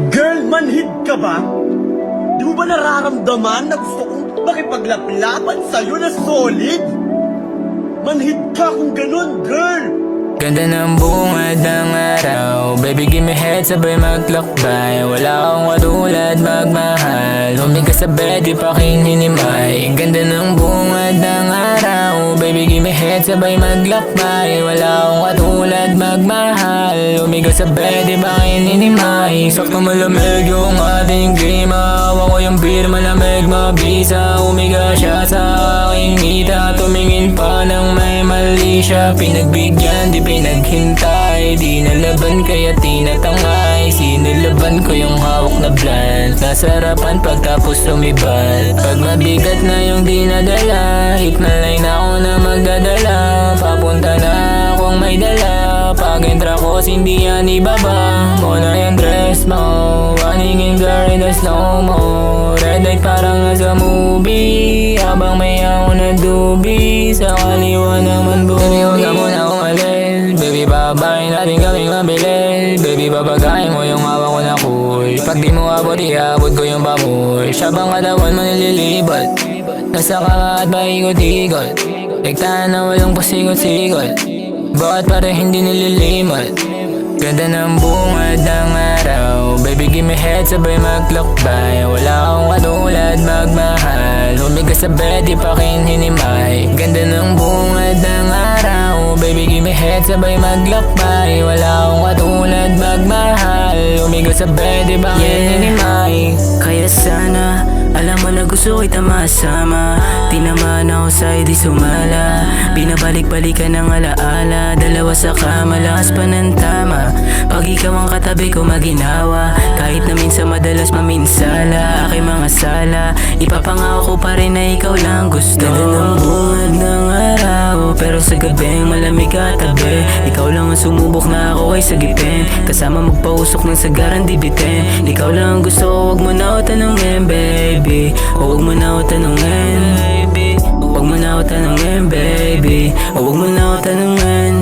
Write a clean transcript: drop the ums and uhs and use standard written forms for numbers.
Girl, manhid ka ba? Di mo ba nararamdaman na gusto kong makipaglaplapan sa'yo na solid? Manhid ka kung ganun, girl! Ganda ng bungad ng araw, baby give me head sabay maglakbay. Wala akong katulad magmahal, humigas sa bed di pa kininimay. Ganda ng bungad ng araw, baby give me head sabay maglakbay. Wala akong katulad magmahal, humigas sa bed di pa kininimay. Sakto malamig yung ating klima, hawa ko yung beer malamig mabisa. Humiga siya sa aking ngita, tumingin pa ng may mali siya. Pinagbigyan di pinaghintay, di nalaban kaya tinatangay. Sinilaban ko yung hawak na bland, nasarapan pagtapos lumibad. Pag mabigat na yung dinadala, hit na line ako na magdadala. Papunta na akong may dala, pag entra ko hindi yan ibaba. Muna yung dress mo, running in girl in the slow mo. Red light parang nasa movie, habang may ako na dubi. Sa kaliwa naman baby, huwag ka muna umalis. Baby, babayin natin kaming mabilis. Baby, babagayin mo yung hawak ko na cool. Pag di mo abot, iabot ko yung pamoy. Siyabang katawan mo nililibot, nasa kama at paikot-ikot. Ligtaan na walang pasikot-sikot, bakit parang hindi nililimot? Ganda ng bungad ng araw, baby give me head sabay maglakbay. Wala akong katulad magmahal, humigas sa bed di pa kininimay. Ganda ng bungad ng araw, baby give me head sabay maglakbay. Wala akong katulad magmahal, humigas sa bed di pa kininimay. Kaya sana alam mo na gusto kita masama. Di naman ako sa'yo di sumala, binabalik-balikan ng alaala. Dalawa sa kama, lakas pa ng tama. Pag ikaw ang katabi ko maginawa, kahit na minsan madalas maminsala. Aking mga sala, ipapangako ko pa rin na ikaw lang gusto. Ganda ng bungad ng araw, pero sa gabing malamig ka tabi. Ikaw lang ang sumubok na ako ay sagipin, kasama magpausok ng sagaran di bitin. Ikaw lang ang gusto ko, wag mo na ako tanungin baby. O wag mo na ako tanungin, wag mo na ako tanungin baby. O wag mo na ako tanungin.